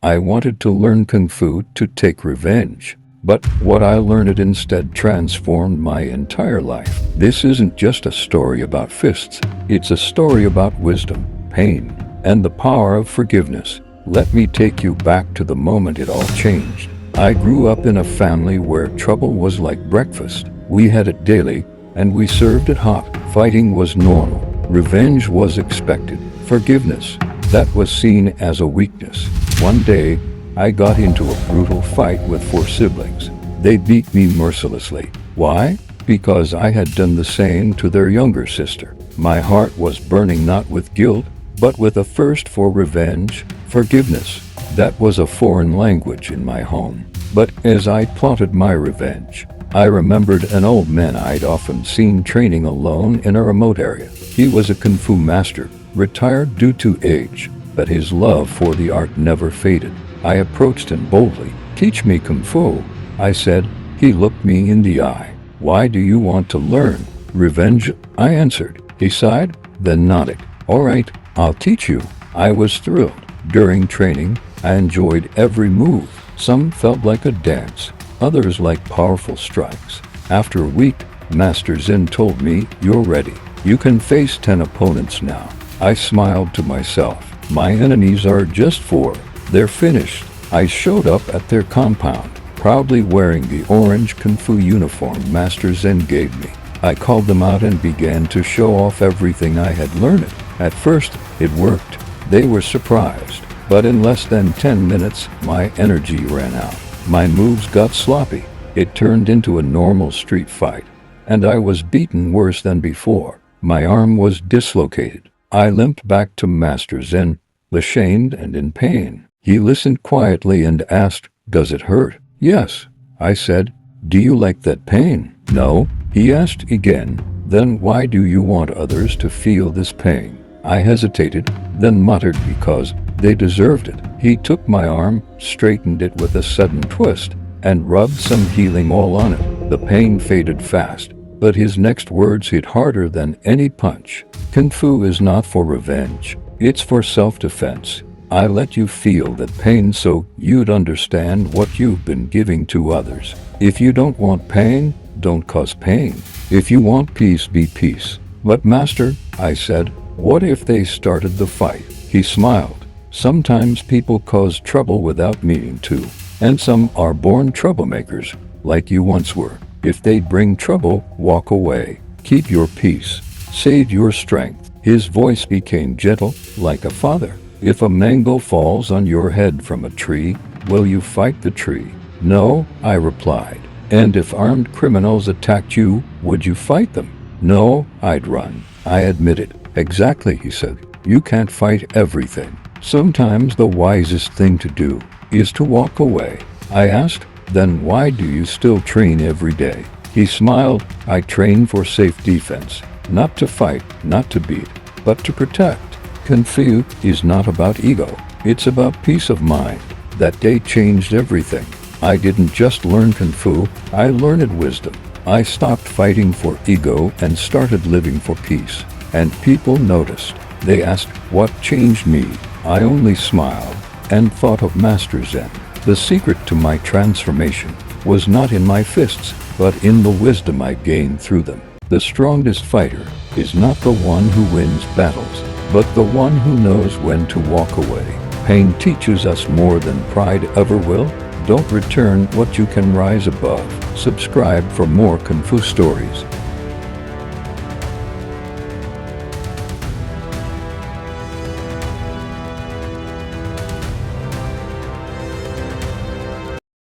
I wanted to learn Kung Fu to take revenge. But what I learned instead transformed my entire life. This isn't just a story about fists. It's a story about wisdom, pain, and the power of forgiveness. Let me take you back to the moment it all changed. I grew up in a family where trouble was like breakfast. We had it daily, and we served it hot. Fighting was normal. Revenge was expected. Forgiveness, that was seen as a weakness. One day, I got into a brutal fight with 4 siblings. They beat me mercilessly. Why? Because I had done the same to their younger sister. My heart was burning not with guilt, but with a thirst for revenge, forgiveness. That was a foreign language in my home. But as I plotted my revenge, I remembered an old man I'd often seen training alone in a remote area. He was a Kung Fu master, retired due to age, but his love for the art never faded. I approached him boldly. "Teach me Kung Fu," I said. He looked me in the eye. "Why do you want to learn?" "Revenge," I answered. He sighed, then nodded. "All right, I'll teach you." I was thrilled. During training, I enjoyed every move. Some felt like a dance, others like powerful strikes. After a week, Master Zen told me, "You're ready. You can face 10 opponents now." I smiled to myself. My enemies are just 4. They're finished. I showed up at their compound, proudly wearing the orange Kung Fu uniform Master Zen gave me. I called them out and began to show off everything I had learned. At first, it worked. They were surprised. But in less than 10 minutes, my energy ran out. My moves got sloppy. It turned into a normal street fight, and I was beaten worse than before. My arm was dislocated. I limped back to Master Zen, ashamed and in pain. He listened quietly and asked, "Does it hurt?" "Yes," I said. "Do you like that pain?" "No," he asked again. "Then why do you want others to feel this pain?" I hesitated, then muttered because they deserved it. He took my arm, straightened it with a sudden twist, and rubbed some healing oil on it. The pain faded fast, but his next words hit harder than any punch. "Kung Fu is not for revenge. It's for self-defense. I let you feel that pain so you'd understand what you've been giving to others. If you don't want pain, don't cause pain. If you want peace, be peace." "But Master," I said, "what if they started the fight?" He smiled. "Sometimes people cause trouble without meaning to, and some are born troublemakers, like you once were. If they bring trouble, walk away. Keep your peace. Save your strength." His voice became gentle, like a father. "If a mango falls on your head from a tree, will you fight the tree?" "No," I replied. "And if armed criminals attacked you, would you fight them?" "No, I'd run." I admitted. "Exactly," he said. "You can't fight everything. Sometimes the wisest thing to do is to walk away." I asked, "Then why do you still train every day?" He smiled. "I train for safe defense. Not to fight, not to beat, but to protect. Kung Fu is not about ego. It's about peace of mind." That day changed everything. I didn't just learn Kung Fu, I learned wisdom. I stopped fighting for ego and started living for peace. And people noticed. They asked, "What changed me?" I only smiled and thought of Master Zen. The secret to my transformation was not in my fists, but in the wisdom I gained through them. The strongest fighter is not the one who wins battles, but the one who knows when to walk away. Pain teaches us more than pride ever will. Don't return what you can rise above. Subscribe for more Kung Fu stories.